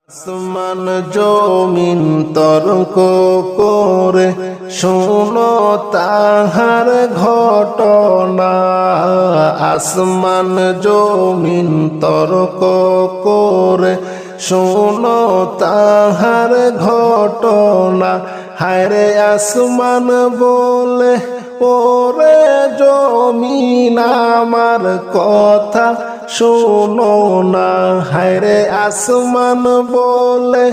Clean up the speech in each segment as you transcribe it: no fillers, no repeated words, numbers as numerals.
আসমান জমিন তর্ক করে শোনো তাহার ঘটনা। আসমান জমিন তর্ক করে শোনো তাহার ঘটনা। হায়রে আসমান বলে ওরে জমিন আমার কথা শোনো না। হায়রে আসমান বলে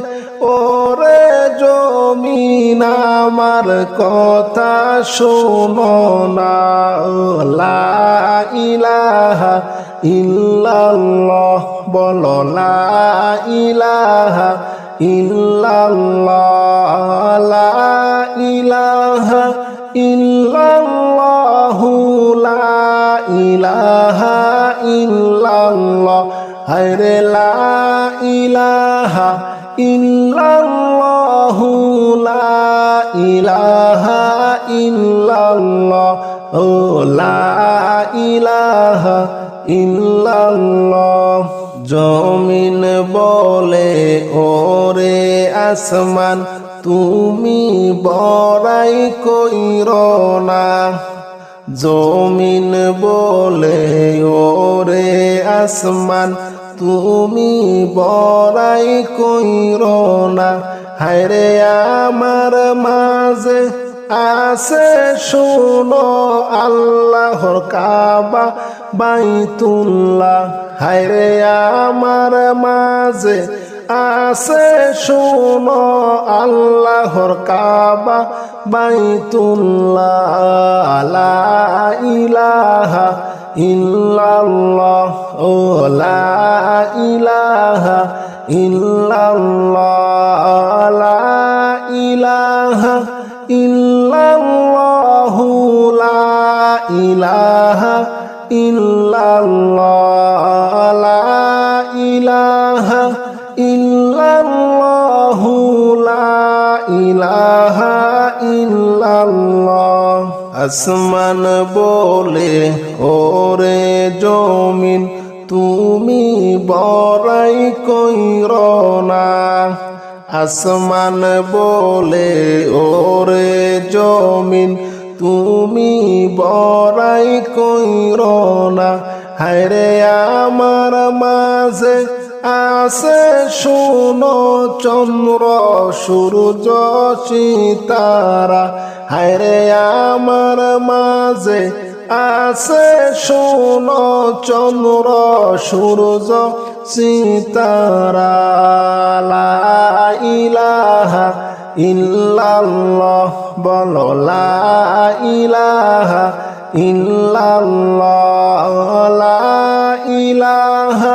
ওরে জমিন আমার কথা শোনো না। লা ইলাহা ইল্লাল্লাহ বলো, লা ইলাহা ইল্লাল্লাহ, লা ইলাহা ইল্লাল্লাহু, লা ইলাহা ইল্লাল্লাহ। হায়রে লা ইলাহা ইল্লাল্লাহু, লা ইলাহা ইল্লাল্লাহ, ও লা ইলাহা ইল্লাল্লাহ। জমিন বলে ওরে আসমান তুমি বড়াই কইরো না। জমিন বলে ওরে আসমান তুমি বড়াই কইরো না। হায়রে আমার মাঝে আছে শোনো আল্লাহর কাবা বাইতুল্লাহ। হায়রে আমার মাঝে আছে শোনো আল্লাহর কাবা বাইতুল্লাহ। লা ইলাহা ইল্লাল্লাহ, ও লা ইলাহা ইল্লাল্লাহ, লা ইলাহা ইল্লাল্লাহু, লা ইলাহা ইল্লাল্লাহ, লা ইলাহা ইল্লাল্লাহু, লা ইলাহা ইল্লাল্লাহ। আসমান বলে ওরে জমিন তুমি বড়াই কইরো না। আসমান বলে ওরে জমিন তুমি বড়াই কইরো না। হায়রে আমার মাঝে আছে শোনো চন্দ্র সূর্য সিতারা। হায়রে আমার মাঝে আছে শোনো চন্দ্র সূর্য সিতারা। লা ইলাহা ইল্লাল্লাহ বলো, লা ইলাহা ইল্লাল্লাহ, লা ইলাহা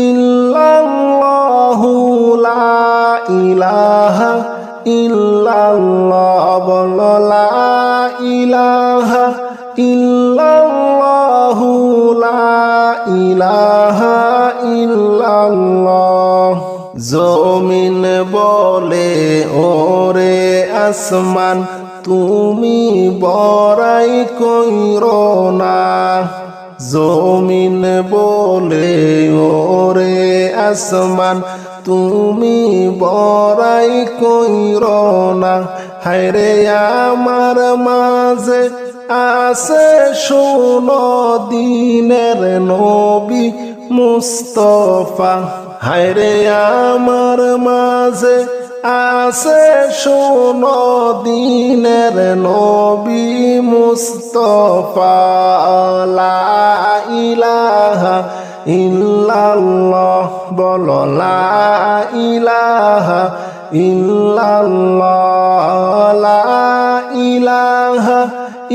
ইল্লাল্লাহু, লা ইলাহা ইল্লাল্লাহ বলো, লা ইলাহা ইল্লাল্লাহু, লা ইলাহা ইল্লাল্লাহ। জমিন বলে ওরে আসমান তুমি বড়াই কইরো না। জমিন বলে ওরে আসমান তুমি বড়াই কইরো না। হায়রে আমার মাঝে আছে শোনো দিনের নবী মুস্তাফা। হায়রে আমার মাঝে আছে শোনো দিনের নবী মুস্তাফা। লা ইলাহা ইল্লাল্লাহ বলো, লা ইলাহা ইল্লাল্লাহ, লা ইলাহা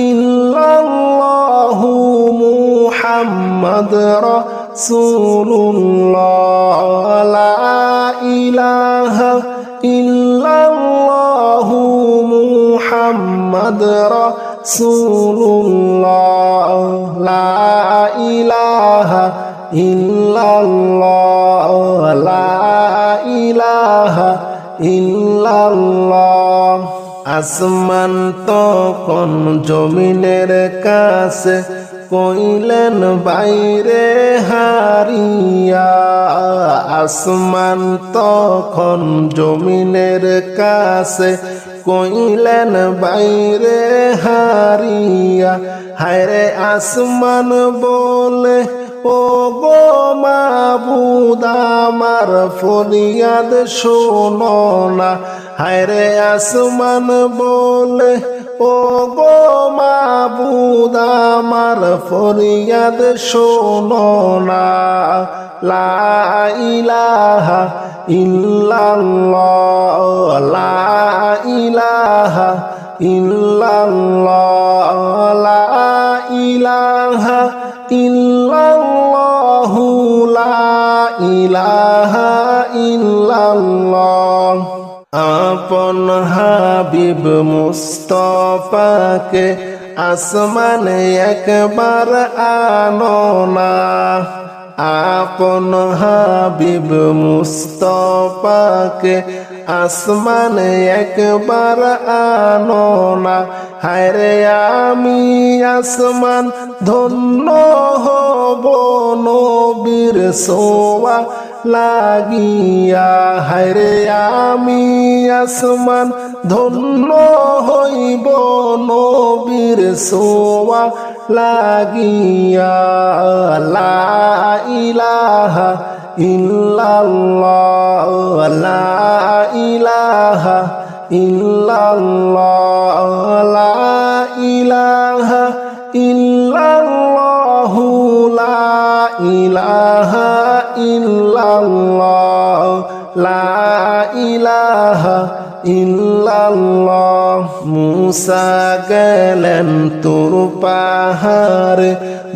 ইল্লাল্লাহু মুহাম্মদ রাসূলুল্লাহ। লা ইলাহা ইল্লাল্লাহু মুহাম্মদ রাসূলুল্লাহ। লা ইলাহা ইল্লাল্লাহ, লা ইলাহা ইল্লাল্লাহ। আসমান তখন জমিনের কাছে কইলেন বাইরে হারিয়া। আসমান তখন জমিনের কাছে কইলেন বাইরে হারিয়া। হায়রে আসমান বলে ও গো মাবুদ আমার ফরিয়াদ শোনো না। হায়রে আসমান বলে ও গো মাবুদ আমার ফরিয়াদ শোনো না। লা ইলাহা ইল্লাল্লাহ, লা ইলাহা ইল্লাল্লাহ, লা ইলাহা ইল্লাল্লাহু, লা ইলাহা ইল্লাল্লাহ। আপন হাবিব মুস্তাফাকে আসমানে একবার আনো না। আপন হাবিব মুস্তাফাকে আসমানে একবার আনো না। হায়রে আমি আসমান ধন্য হব নবীর সোয়া লাগিয়া। হায়রে আমি আসমান ধন্য হইব নবীর সোয়া লাগিয়া। লা ইলাহা ইল্লাল্লাহ, লা ইলাহা ইল্লাল্লাহ, লা ইলাহা ইল্লাল্লাহু, লা ইলাহা ইল্লাল্লাহ, লা ইলাহা ইল্লাল্লাহ। মুসা গেলেন তুর পাহাড়ে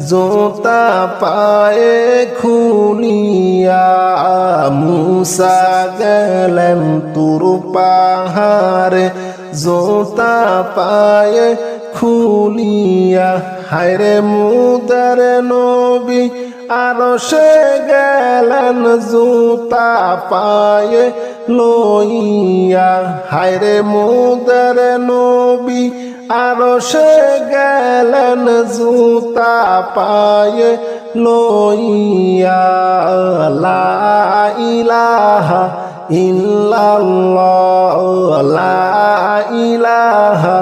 জোতা পায়ে খুলিয়া। মুসা গেলেন তুর পাহাড়ে জোতা পায়ে খুলিয়া। হায়রে মুদার নবী আরশে গেলেন জুতা পায়ে লইয়া। হায়রে মুদার নবী আরশে গেলেন জুতা পায়ে লইয়া। লা ইলাহা ইল্লাল্লাহ, লা ইলাহা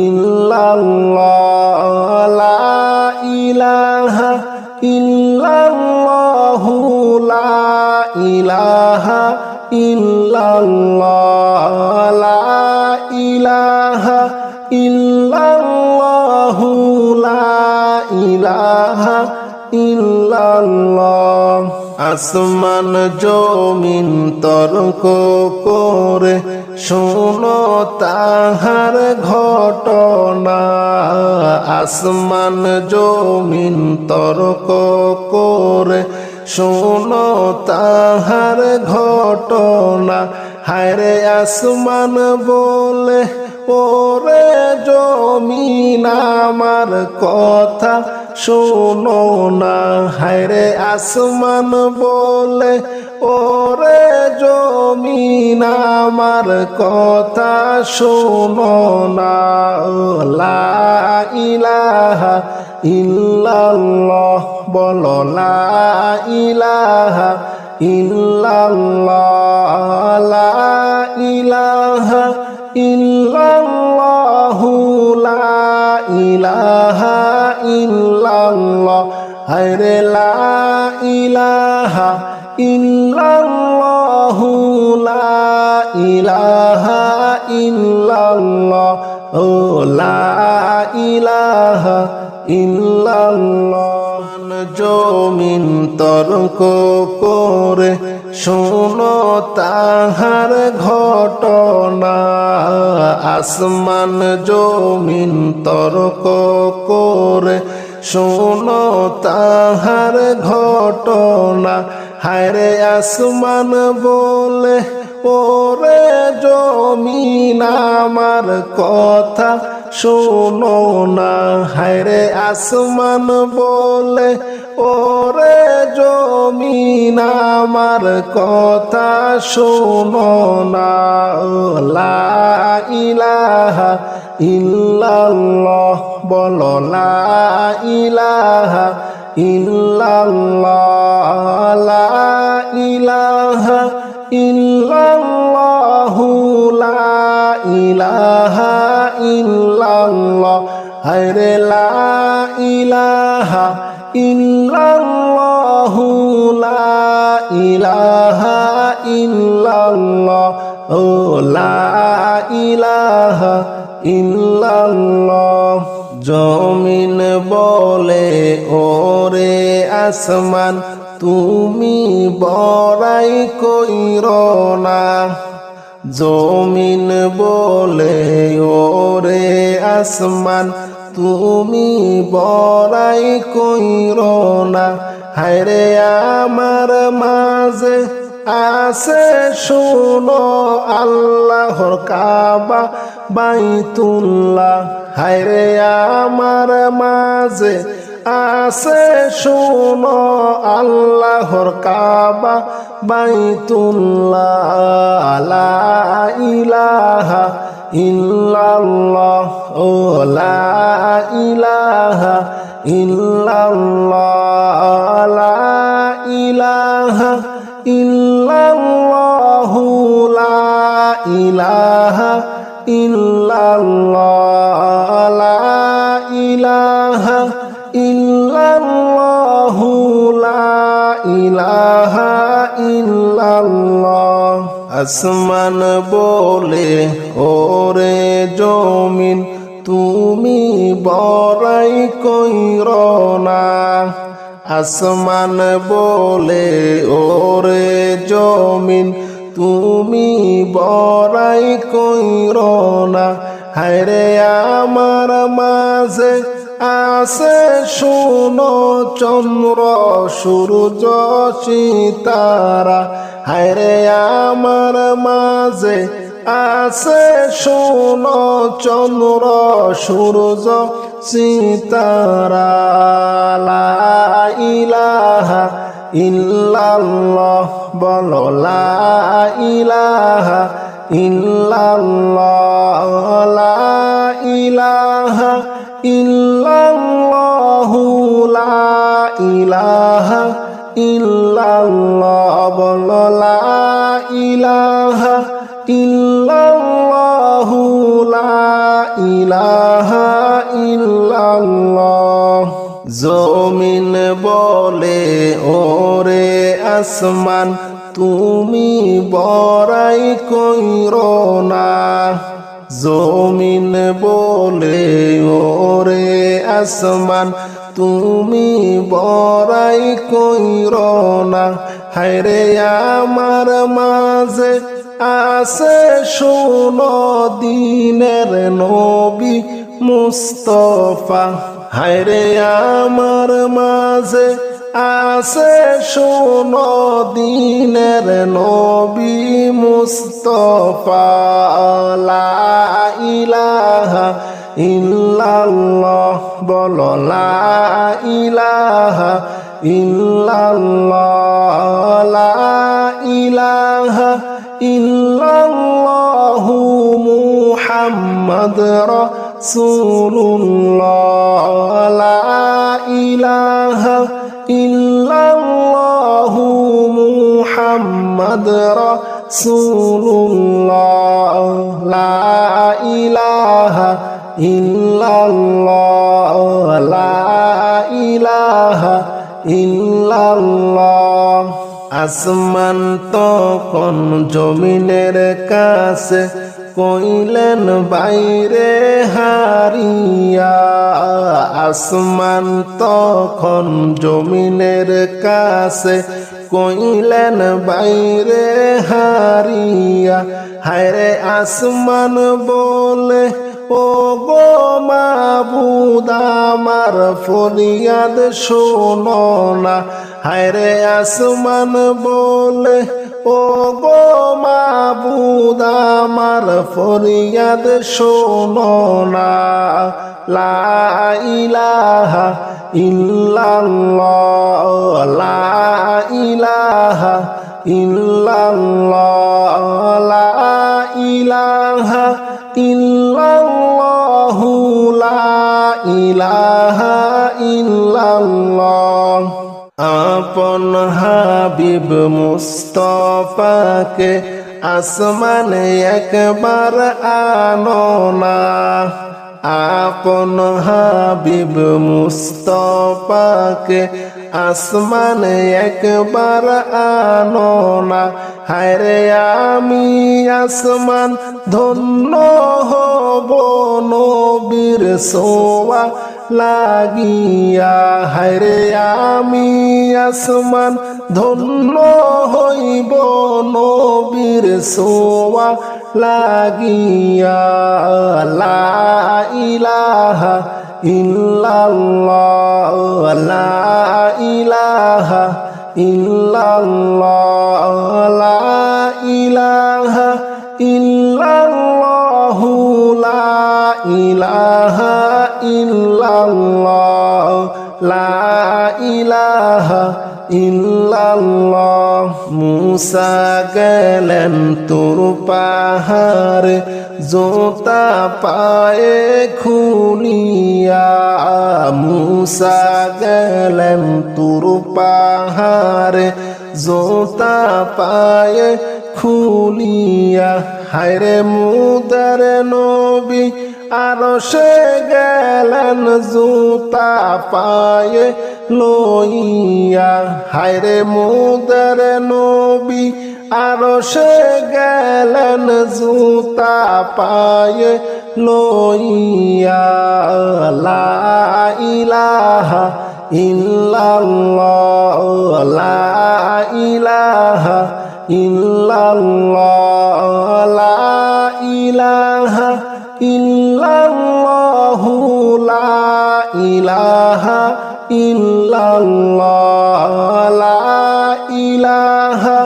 ইল্লাল্লাহ, লা ইলাহা ইল্লাল্লাহু, লা ইলাহা ইল্লাল্লাহ, লা ইলাহা ইল্লাল্লাহু, লা ইলাহা ইল্লাল্লাহ। আসমান জমিন তর্ক করে শোনো তাহার ঘটনা। আসমান জমিন তর্ক করে শোনো তাহার ঘটনা। হায়রে আসমান বলে ওরে জমিন আমার কথা শোনো না। হায়রে আসমান বলে ওরে জমিন আমার কথা শোনো না। লা ইলাহা ইল্লাল্লাহ, বলো লা ইলাহা ইল্লাল্লাহ, লা ইলাহা ইল্লাল্লাহু, লা ইলাহা ইল্লাল্লাহ। হায়রে লা ইলাহা ইল্লাল্লাহু, লা ইলাহা ইল্লাল্লাহ, ও লা ইলাহা ইল্লাল্লাহ। জমিন তর্ক করে শোনো তাহার ঘটনা। আসমান জমিন তর্ক করে শোনো তাহার ঘটনা। হায়রে আসমান বলে ওরে জমিন আমার কথা শোনো না। হায়রে আসমান বলে ওরে জমিন আমার কথা শোনো না। লা ইলাহা ইল্লাল্লাহ, বলো লা ইলাহা ইল্লাল্লাহ লা ইলাহা ইল্লাল্লাহু লা ইলাহা ইল্লাল্লাহ হায়রে লা ইলাহা ইল্লাল্লাহু লা ইলাহা ইল্লাল্লাহ ও লা ইলাহা ইল্লাল্লাহ জমিন বলে ওরে আসমান তুমি বড়াই কইরো না জমিন বলে ওরে আসমান তুমি বড়াই কইরো না হায়রে আমার মাঝে আছে শুনো আল্লাহর কাবা বাইতুল্লাহ হায়রে আমার মাঝে আছে শুনো আল্লাহর কাবা বাইতুল্লাহ লা ইলাহা ইল্লাল্লাহ ও লা ইলাহা ইল্লাল্লাহ লা ইলাহা ইল্লাল্লাহু লা ইলাহা ইল্লাল্লাহ লা ইলাহা ইল্লাল্লাহু লা ইলাহা ইল্লাল্লাহ আসমান বলে ওরে জমিন তুমি বড়াই কইরো না আসমান বলে ওরে জমিন তুমি বড়াই কইরো না হায়রে আমার মাঝে আছে শুনো চন্দ্র সূর্য সিতারা হায়রে আমার মাঝে আছে শুনো চন্দ্র সূর্য সিতারা লা ইলাহা ইল্লাল্লাহ বলো লা ইলাহা ইল্লাল্লাহ লা ইলাহা ইল্লাল্লাহু লা ইলাহা ইল্লাল্লাহ বলো লা ইলাহা ইল্লাল্লাহু লা ইলাহা ইল্লাল্লাহ জমিন বলে ওরে আসমান তুমি বড়াই কইরো না জমিন বলে ওরে আসমান তুমি বড়াই কইরো না হায়রে আমার মাঝে আছে শুনো দিনের নবী মুস্তফা হায়রে আমার মাঝে আছে শুনো দিনের নবী মুস্তফা লা ইলাহা ইল্লাল্লাহ বলো লা ইলাহা ইল্লাল্লাহ লা ইলাহা ইল্লাল্লাহু মুহাম্মদ রাসূলুল্লাহ লা ইলাহা ইল্লাল্লাহু মুহাম্মদ রাসূলুল্লাহ লা ইলাহা ইল্লাল্লাহ লা ইলাহা ইল্লাল্লাহ আসমান তখন জমিনের কাছে কইলেন বাইরে হারিয়া আসমান তখন জমিনের কাছে কইলেন বাইরে হারিয়া হায়রে আসমান বলে ও গো মাবুদ আমার ফরিয়াদ শোনো না হায়রে আসমান বলে ও গো মাবুদ আমার ফরিয়াদ শোনো না লা ইলাহা ইল্লাল্লাহ লা ইলাহা ইল্লাল্লাহ লা ইলাহা ইল্লাল্লাহু লা ইলাহা ইল্লাল্লাহ। আপন হাবিব মুস্তাফাকে আসমানে একবার আনো না, আপন হাবিব মুস্তাফাকে আসমানে একবার আনো না। হায়রে আমি আসমান ধন্য হব নবীর সোয়া লাগিয়া, হায়রে আমি আসমান ধন্য হইব নবীর সোয়া লাগিয়া। লা ইলাহা ইল্লাল্লাহ, লা ইলাহা ইল্লাল্লাহ, লা ইলাহা ইল্লাল্লাহ, লা ইলাহা ইল্লাল্লাহ, লা ইলাহা ইল্লাল্লাহ। মুসা গেলেন তুর পাহাড়ে জোতা পায়ে খুলিয়া, মুসা গেলেন তুর পাহাড়ে জোতা পায়ে খুলিয়া। হায়রে মুদার নবী আরশে গেলেন জুতা পায়ে লইয়া, হায়রে মুদার নবী আরশে গেলেন জুতা পায়ে লইয়া। লা ইলাহা ইল্লাল্লাহ, লা ইলাহা ইল্লাল্লাহ, লা ইলাহা ইল্লাল্লাহ, লা ইলাহা ইল্লাল্লাহ, লা ইলাহা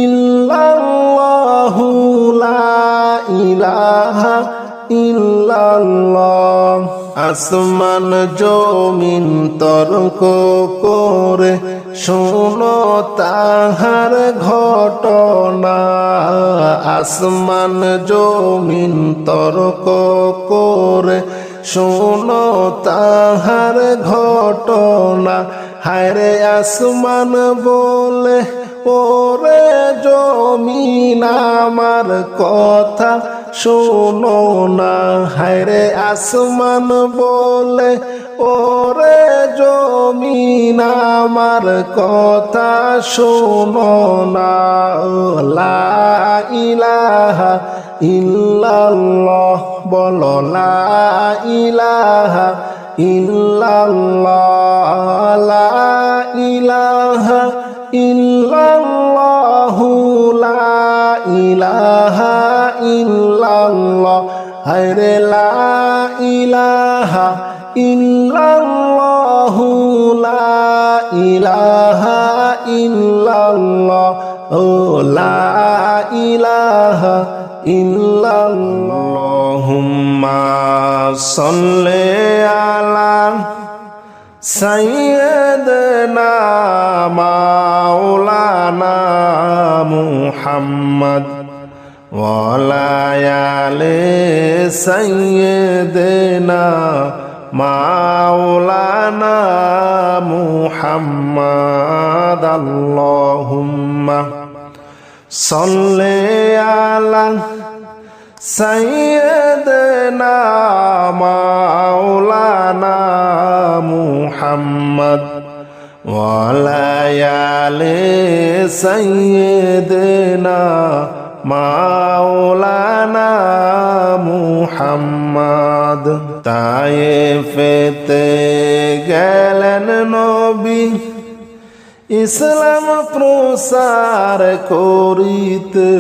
ইল্লাল্লাহ, লা ইলাহা ইল্লাল্লাহ। আসমান জমিন তর্ক করে শোনো তাহার ঘটনা, আসমান জমিন তর্ক করে শোনো তাহার ঘটনা। হায়রে আসমান বলে ওরে জমিন আমার কথা শোনো না, হায়রে আসমান বলে ওরে জমিন আমার কথা শোনো না। লা ইলাহা ইল্লাল্লাহ, বলো লা ইলাহা ইল্লাল্লাহ, লা ইলাহা ইল্লাল্লাহ, লা ইলাহা ইল্লাল্লাহ, হায়রে লা ইলাহা ইল্লাল্লাহ, লা ইলাহা ইল্লাল্লাহ, ও লা ইলাহা ইল্লাল্লাহ। আল্লাহুম্মা সাল্লি আলা সাইয়্যিদিনা মাওলানা মুহাম্মদ ওয়া আলা আলি সাইয়্যিদিনা মাওলানা মুহাম্মদ। আল্লাহুম্মা সাল্লি আলা সাইয়্যিদিনা মাওলানা মুহাম্মদ ওয়া আলা আলি সাইয়্যিদিনা মাওলানা মুহাম্মদ। তায়েফেতে গেলেন নবী ইসলাম প্রসার করিতে,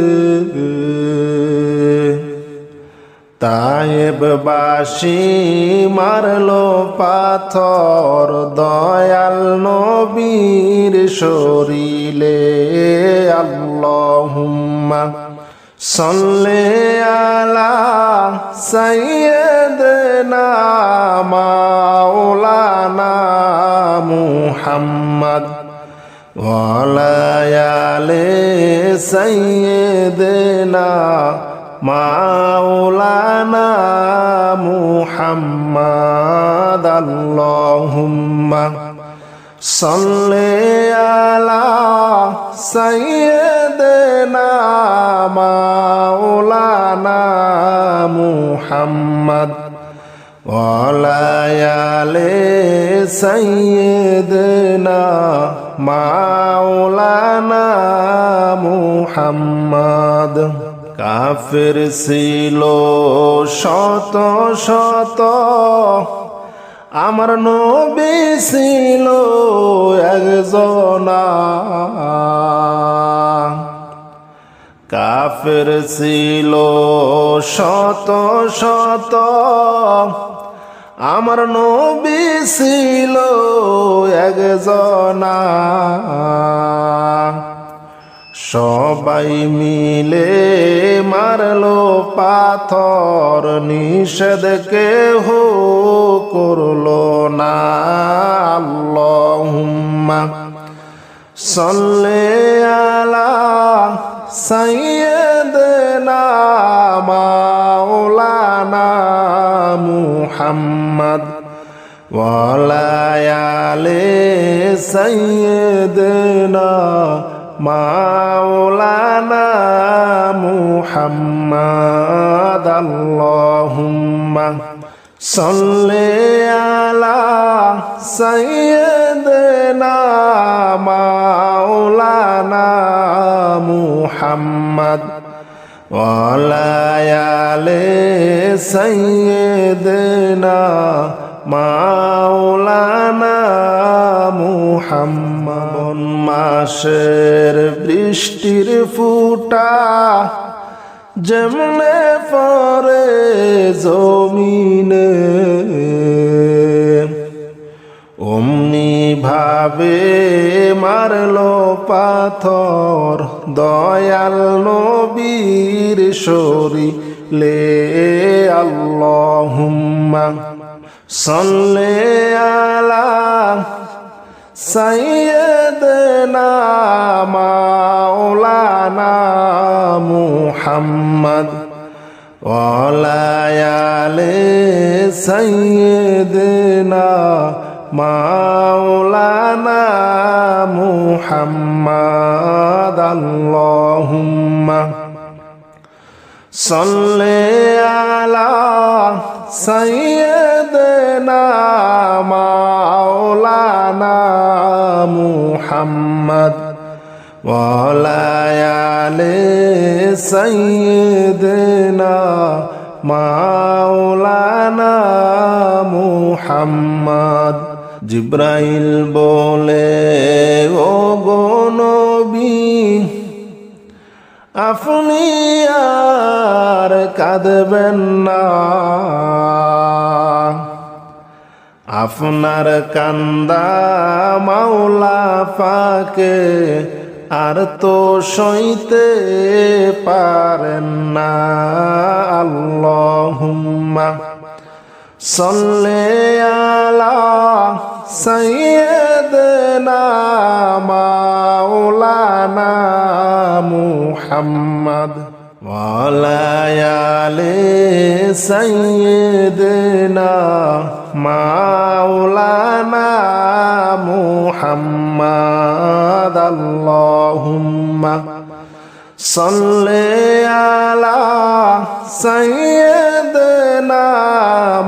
তায়েববাসী মারলো পাথর দয়াল নবীর শরীরে। আল্লাহুম্মা সাল্লি আলা সাইয়্যিদিনা মাওলানা মুহাম্মদ ওয়া আলা আলি সাইয়্যিদিনা মাওলানা মুহাম্মদ আল্লাহুম্মা সাল্লি আলা সাইয়্যিদিনা মাওলানা মুহাম্মদ ওয়া আলা আলি সাইয়্যিদিনা মাওলানা মুহাম্মদ। কাফের ছিল শত শত, আমার নবী ছিল একজনা। কাফের ছিল শত শত, আমার নবী ছিল একজনা। সবাই মিলে মারলো পাথর, নিষেধ কেহ করলো না। আল্লাহুম্মা সাল্লি আলা সাইয়্যিদিনা মাওলানা মুহাম্মদ ওয়া আলা আলি সাইয়্যিদিনা মাওলানা মুহাম্মদ। আল্লাহুম্মা সাল্লি আলা সাইয়্যিদিনা মাওলানা মুহাম্মদ ওয়া আলা আলি সাইয়্যিদিনা মাওলানা মুহাম্মদ। মাসের বৃষ্টির ফুটা যেমনে পড়ে জমিনে, অমনি ভাবে মারলো পাথর দয়াল নবীর শরীরে। আল্লাহুম্মা সাল্লি আলা সাইয়্যিদিনা মাওলানা মুহাম্মদ ওয়া আলা আলি সাইয়্যিদিনা মাওলানা মুহাম্মদ। আল্লাহুম্মা সাল্লি আলা সাইয়্যিদিনা মাওলানা মুহাম্মদ ওয়া আলা আলি সাইয়্যিদিনা মাওলানা মুহাম্মদ। জিব্রাইল বলে, ও গো নবী, আপনি আর কাঁদবেন না, আপনার কান্দা মাওলা পাকে আর তো সইতে পারেন না। আল্লাহুম্মা সাল্লি আলা সাইয়্যিদিনা মাওলানা মুহাম্মদ ওয়া আলা আলি সাইয়্যিদিনা মাওলানা মুহাম্মদ। আল্লাহুম্মা সাল্লি আলা সাইয়্যিদিনা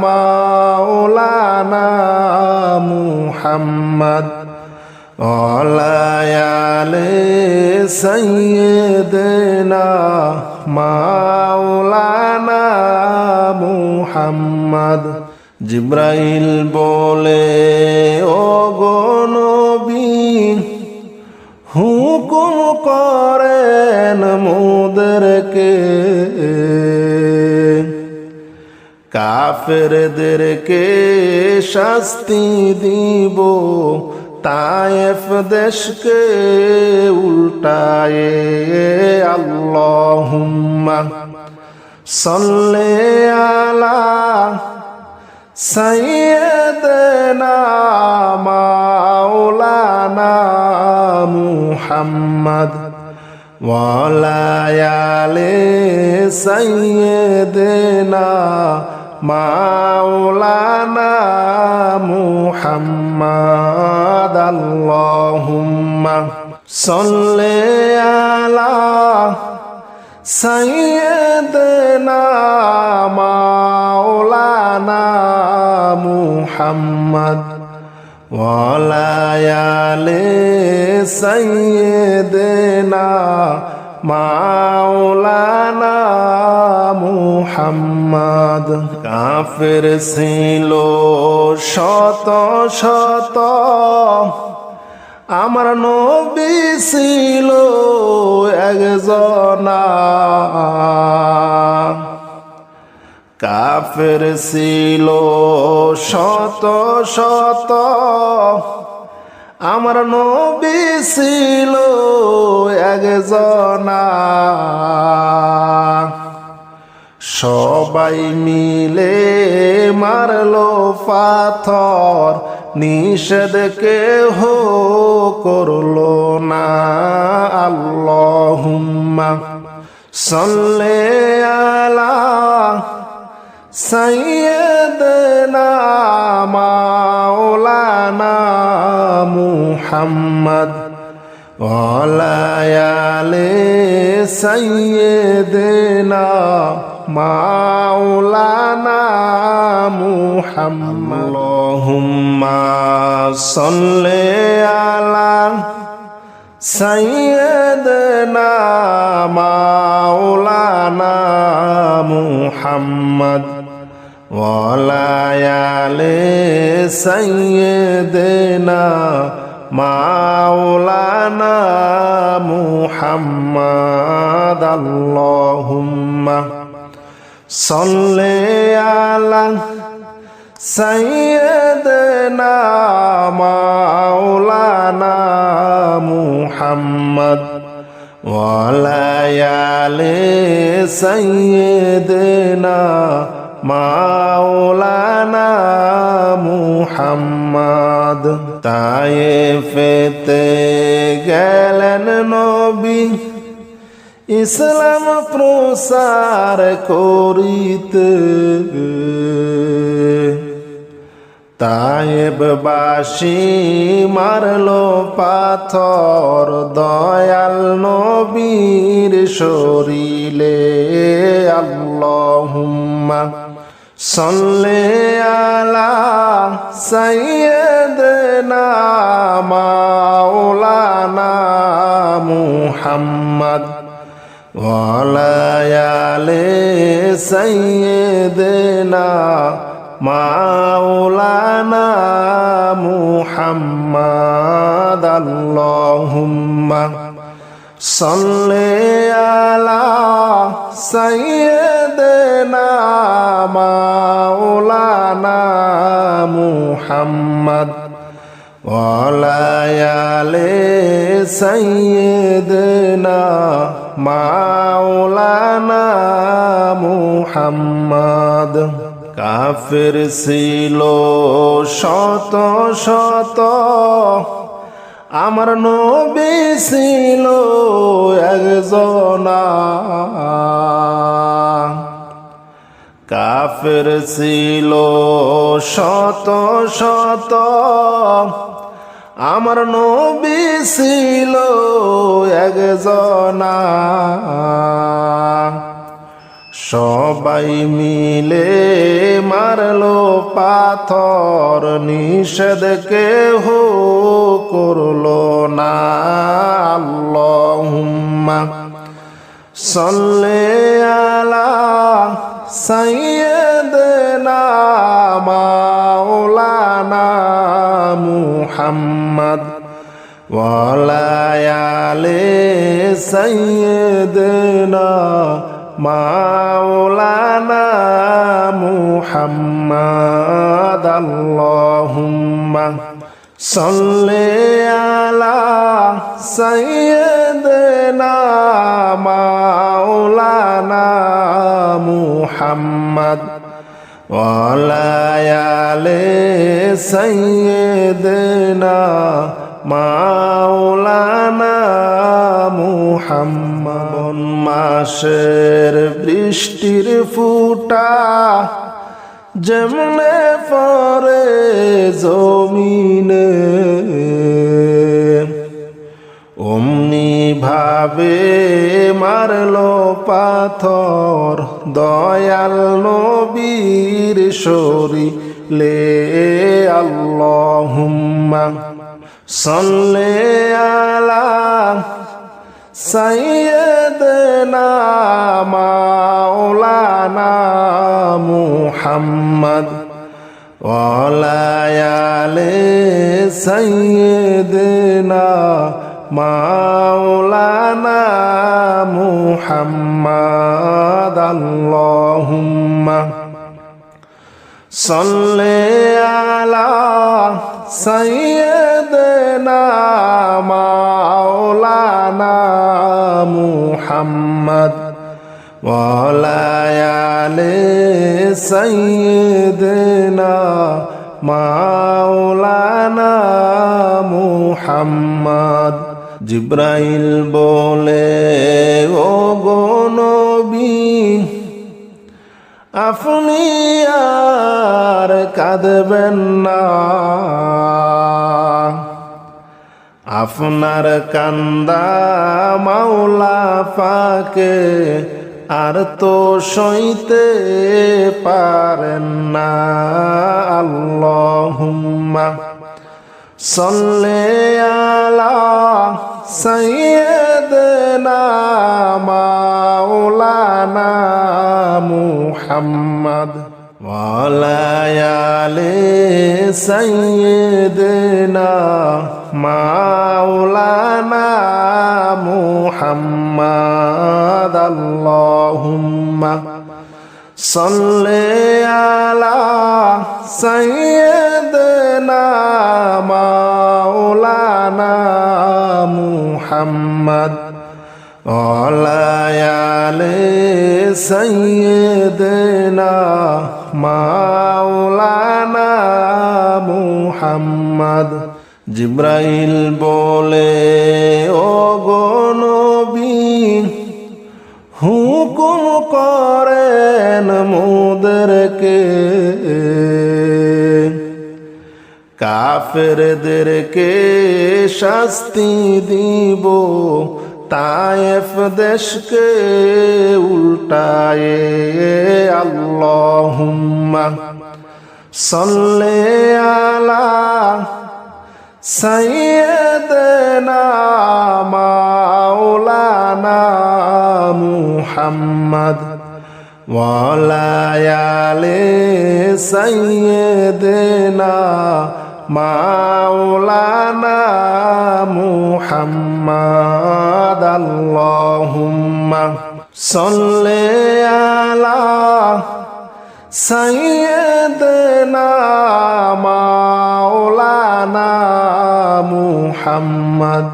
মাওলানা মুহাম্মদ ওয়া আলা আলি সাইয়্যিদিনা মাওলানা মুহাম্মদ। জিব্রাইল বলে, ও গো নবী, হুকুম করেন মোদেরকে, কাফেরদেরকে শাস্তি দিব, তায়েফ দেশকে উল্টায়ে। আল্লাহুম্মা সাল্লি আলা সাইয়্যিদিনা মাওলানা মুহাম্মদ ওয়া আলা আলি سيدنا مولانا محمد اللهم صل على سيدنا مولانا محمد وعلى آل سيدنا مولانا মুহাম্মদ। কাফের ছিল শত শত, আমার নবী ছিল একজনা। কাফের ছিল শত শত, আমার নবী ছিল একজনা। সবাই মিলে মারলো পাথর, নিষেধ কেহ করলো না। আল্লাহুম্মা সাল্লি আলা সাইয়্যিদিনা মাওলানা মুহাম্মদ ওয়া আলা আলি সাইয়্যিদিনা মাওলানা মুহাম্মদ। আল্লাহুম্মা সাল্লি আলা সাইয়্যিদিনা মাওলানা মুহাম্মদ ওয়া আলা আলি সাইয়্যিদিনা মাওলানা মুহাম্মদ। আল্লাহুম্মা সাল্লি আলা সাইয়্যিদিনা মাওলানা মুহাম্মদ ওয়া আলা আলি সাইয়্যিদিনা মাওলানা মুহাম্মদ। তায়েফেতে গেলেন নবী ইসলাম প্রসার করিতে, তায়েববাসী মারলো পাথর দয়াল নবীর শরীরে। আল্লাহুম্মা সাল্লি আলা সাইয়্যিদিনা মাওলানা মুহাম্মদ ওয়া আলা আলি সাইয়্যিদিনা মাওলানা মুহাম্মদ। আল্লাহুম্মা সাল্লি আলা সাইয়্যিদিনা মাওলানা মুহাম্মদ ওয়া আলা আলি সাইয়্যিদিনা মাওলানা মুহাম্মদ। কাফের ছিল শত শত, আমার নবী ছিল একজনা। কাফের ছিল শত শত, আমার নবী ছিল একজনা। সবাই মিলে মারলো পাথর, নিষেধ কেহ করলো না। আল্লাহুম্মা সাল্লি আলা সাইয়্যিদিনা মাওলানা মুহাম্মদ ওয়া আলা আলি সাইয়্যিদিনা মাওলানা মুহাম্মদ। আল্লাহুম্মা সাল্লি আলা সাইয়্যিদিনা মাওলানা মুহাম্মদ ওয়া আলা আলি সাইয়্যিদিনা মাওলানা মুহাম্মদ। মাসের বৃষ্টির ফুটা যেমনে পরে জমিনে, অমনি ভাবে মারলো পাথর দয়াল নবীর শরীরে। আল্লাহুম্মা সাল্লি আলা সাইয়্যিদিনা মাওলানা মুহাম্মদ ওয়া আলা আলি সাইয়্যিদিনা মাওলানা মুহাম্মদ। আল্লাহুম্মা সাল্লি আলা সাইয়্যিদিনা মাওলানা মুহাম্মদ ওয়া আলা আলি সাইয়্যিদিনা মাওলানা মুহাম্মদ। জিব্রাইল বলে, ও গো নবী, আপনি আর কাঁদবেন না, আপনার কান্দা মাওলা পাকে আর তো সইতে পারেন না। আল্লাহুম্মা সাল্লি আলা সাইয়্যিদিনা মাওলানা মুহাম্মদ ওয়া আলা আলি সাইয়্যিদিনা মাওলানা মুহাম্মদ। আল্লাহুম্মা সাল্লি আলা সাইয়্যিদিনা মাওলানা মুহাম্মদ ওয়া আলা আলি সাইয়্যিদিনা মাওলানা মুহাম্মদ। জিব্রাইল বলে, ও গো নবী, হুকুম করেন মোদেরকে কাফেরদেরকে শাস্তি দিব, তায়েফ দেশকে উল্টায়ে। আল্লাহুম্মা সাল্লি আলা সাইয়্যিদিনা মাওলানা মুহাম্মদ ওয়া আলা আলি সাইয়্যিদিনা মাওলানা মুহাম্মদ। আল্লাহুম্মা সাল্লি আলা সাইয়্যিদিনা মাওলানা মুহাম্মদ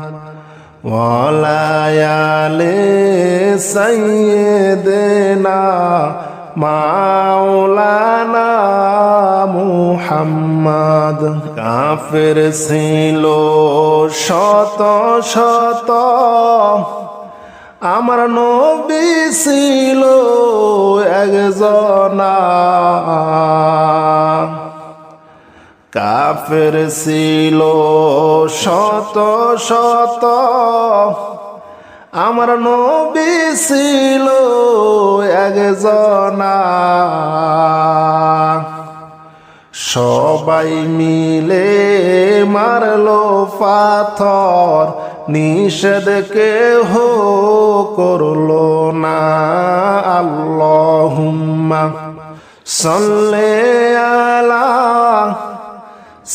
ওয়া আলা আলি সাইয়্যিদিনা মাওলানা মুহাম্মদ। কাফের ছিল শত শত, আমার নবী ছিল একজনা। কাফের ছিল শত শত, আমার নবী ছিল একজনা। সবাই মিলে মারলো পাথর, নিষেধ কেহ করলো না। আল্লাহুম্মা সাল্লি আলা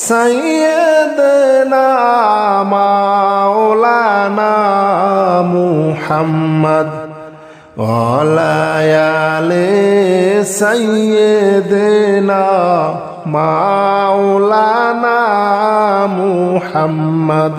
সাইয়্যিদিনা মাওলানা মুহাম্মদ ওয়া আলা আলি সাইয়্যিদিনা মাওলানা মুহাম্মদ।